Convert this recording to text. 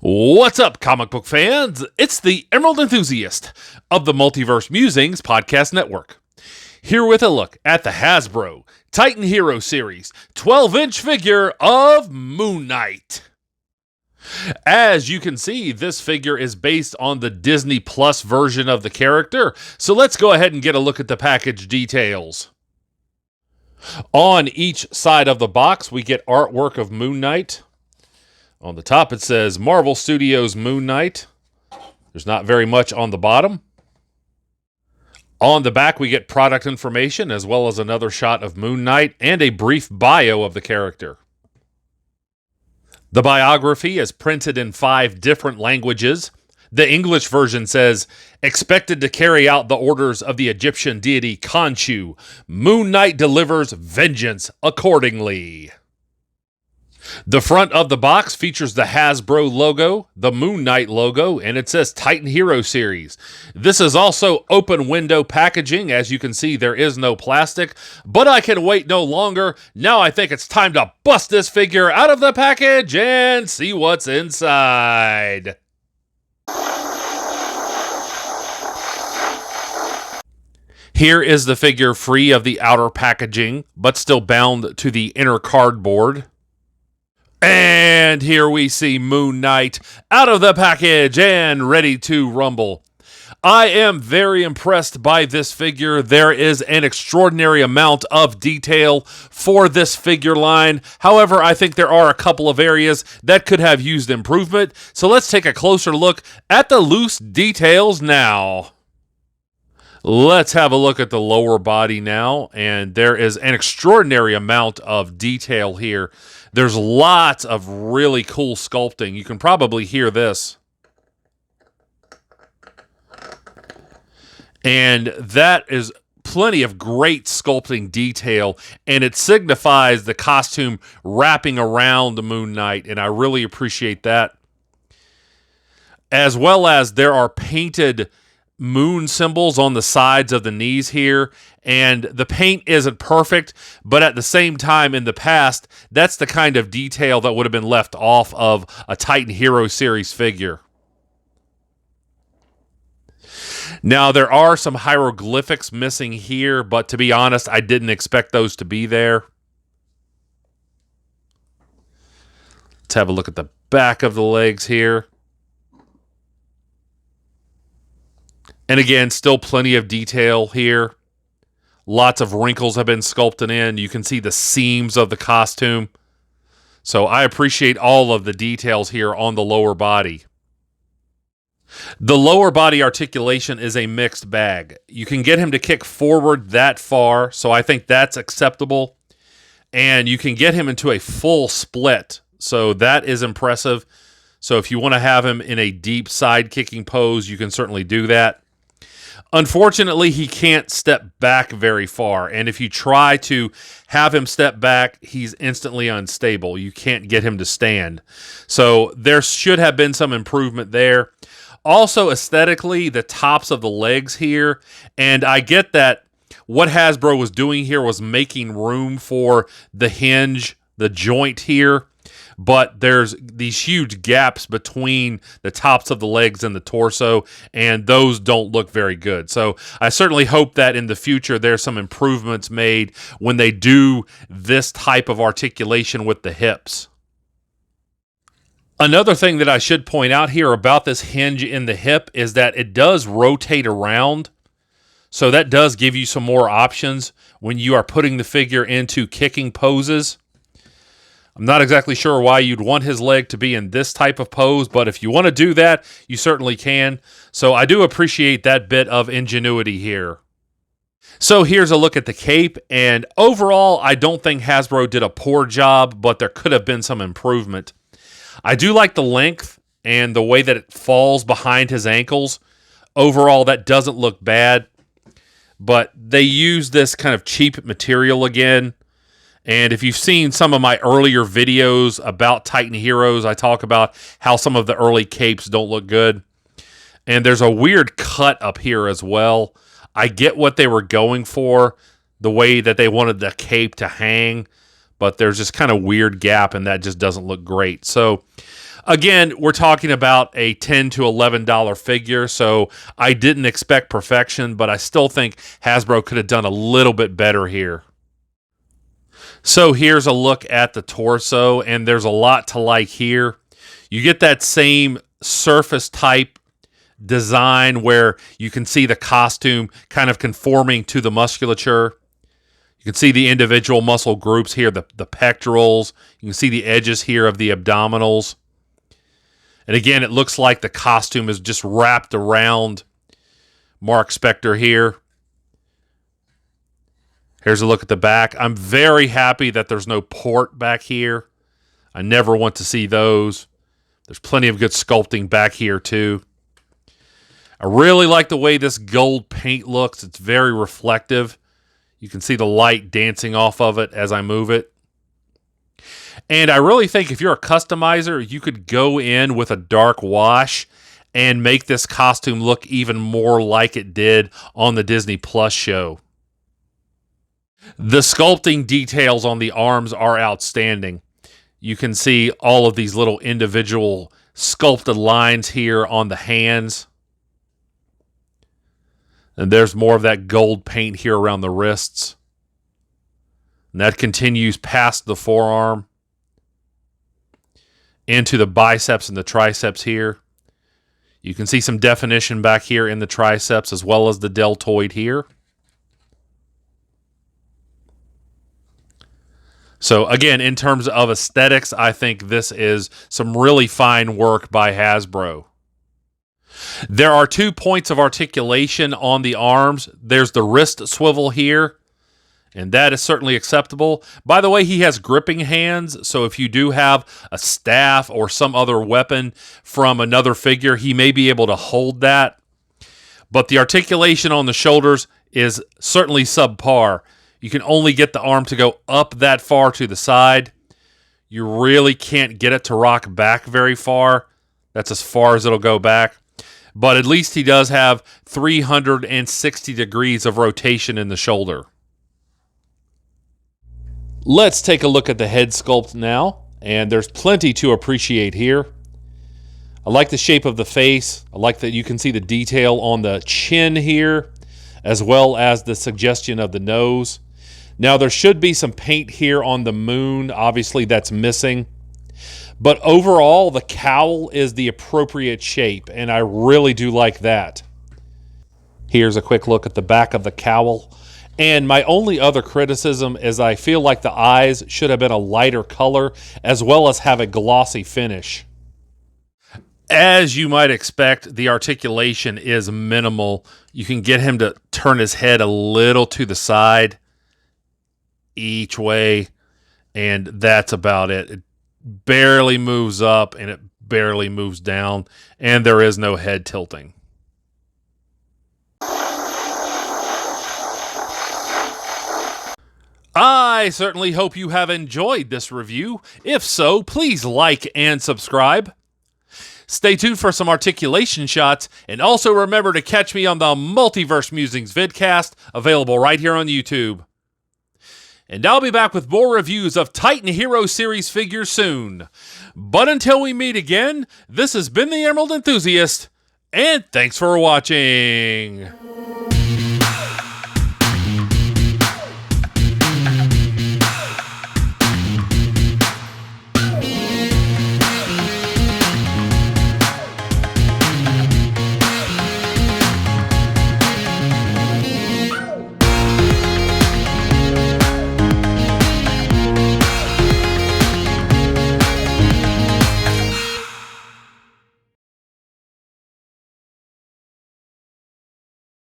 What's up, comic book fans? It's the Emerald Enthusiast of the Multiverse Musings Podcast Network. Here with a look at the Hasbro Titan Hero Series 12-inch figure of Moon Knight. As you can see, this figure is based on the Disney Plus version of the character, so let's go ahead and get a look at the package details. On each side of the box, we get artwork of Moon Knight. On the top, it says Marvel Studios Moon Knight. There's not very much on the bottom. On the back, we get product information, as well as another shot of Moon Knight and a brief bio of the character. The biography is printed in 5 different languages. The English version says, expected to carry out the orders of the Egyptian deity Khonshu, Moon Knight delivers vengeance accordingly. The front of the box features the Hasbro logo, the Moon Knight logo, and it says Titan Hero Series. This is also open window packaging. As you can see, there is no plastic, but I can wait no longer. Now I think it's time to bust this figure out of the package and see what's inside. Here is the figure free of the outer packaging, but still bound to the inner cardboard. And here we see Moon Knight out of the package and ready to rumble. I am very impressed by this figure. There is an extraordinary amount of detail for this figure line. However, I think there are a couple of areas that could have used improvement. So let's take a closer look at the loose details now. Let's have a look at the lower body now, and there is an extraordinary amount of detail here. There's lots of really cool sculpting. You can probably hear this. And that is plenty of great sculpting detail, and it signifies the costume wrapping around the Moon Knight, and I really appreciate that. As well as there are painted moon symbols on the sides of the knees here, and the paint isn't perfect, but at the same time in the past, that's the kind of detail that would have been left off of a Titan Hero Series figure. Now, there are some hieroglyphics missing here, but to be honest, I didn't expect those to be there. Let's have a look at the back of the legs here. And again, still plenty of detail here. Lots of wrinkles have been sculpted in. You can see the seams of the costume. So I appreciate all of the details here on the lower body. The lower body articulation is a mixed bag. You can get him to kick forward that far, so I think that's acceptable. And you can get him into a full split, so that is impressive. So if you want to have him in a deep side kicking pose, you can certainly do that. Unfortunately, he can't step back very far, and if you try to have him step back, he's instantly unstable. You can't get him to stand. So there should have been some improvement there. Also, aesthetically, the tops of the legs here, and I get that what Hasbro was doing here was making room for the hinge, the joint here, but there's these huge gaps between the tops of the legs and the torso, and those don't look very good. So I certainly hope that in the future there's some improvements made when they do this type of articulation with the hips. Another thing that I should point out here about this hinge in the hip is that it does rotate around. So that does give you some more options when you are putting the figure into kicking poses. I'm not exactly sure why you'd want his leg to be in this type of pose, but if you want to do that, you certainly can. So I do appreciate that bit of ingenuity here. So here's a look at the cape, and overall, I don't think Hasbro did a poor job, but there could have been some improvement. I do like the length and the way that it falls behind his ankles. Overall, that doesn't look bad, but they use this kind of cheap material again. And if you've seen some of my earlier videos about Titan Heroes, I talk about how some of the early capes don't look good. And there's a weird cut up here as well. I get what they were going for, the way that they wanted the cape to hang, but there's this kind of weird gap, and that just doesn't look great. So Again, we're talking about a $10 to $11 figure, so I didn't expect perfection, but I still think Hasbro could have done a little bit better here. So here's a look at the torso, and there's a lot to like here. You get that same surface type design where you can see the costume kind of conforming to the musculature. You can see the individual muscle groups here, the pectorals. You can see the edges here of the abdominals. And again, it looks like the costume is just wrapped around Mark Spector here. Here's a look at the back. I'm very happy that there's no port back here. I never want to see those. There's plenty of good sculpting back here too. I really like the way this gold paint looks. It's very reflective. You can see the light dancing off of it as I move it. And I really think if you're a customizer, you could go in with a dark wash and make this costume look even more like it did on the Disney Plus show. The sculpting details on the arms are outstanding. You can see all of these little individual sculpted lines here on the hands. And there's more of that gold paint here around the wrists. And that continues past the forearm into the biceps and the triceps here. You can see some definition back here in the triceps as well as the deltoid here. So again, in terms of aesthetics, I think this is some really fine work by Hasbro. There are 2 points of articulation on the arms. There's the wrist swivel here, and that is certainly acceptable. By the way, he has gripping hands, so if you do have a staff or some other weapon from another figure, he may be able to hold that. But the articulation on the shoulders is certainly subpar. You can only get the arm to go up that far to the side. You really can't get it to rock back very far. That's as far as it'll go back. But at least he does have 360 degrees of rotation in the shoulder. Let's take a look at the head sculpt now. And there's plenty to appreciate here. I like the shape of the face. I like that you can see the detail on the chin here, as well as the suggestion of the nose. Now, there should be some paint here on the moon. Obviously, that's missing. But overall, the cowl is the appropriate shape, and I really do like that. Here's a quick look at the back of the cowl. And my only other criticism is I feel like the eyes should have been a lighter color, as well as have a glossy finish. As you might expect, the articulation is minimal. You can get him to turn his head a little to the side each way, and that's about it. It barely moves up and it barely moves down, and there is no head tilting. I certainly hope you have enjoyed this review. If so, please like and subscribe. Stay tuned for some articulation shots, and also remember to catch me on the Multiverse Musings vidcast, available right here on YouTube. And I'll be back with more reviews of Titan Hero Series figures soon. But until we meet again, this has been the Emerald Enthusiast, and thanks for watching.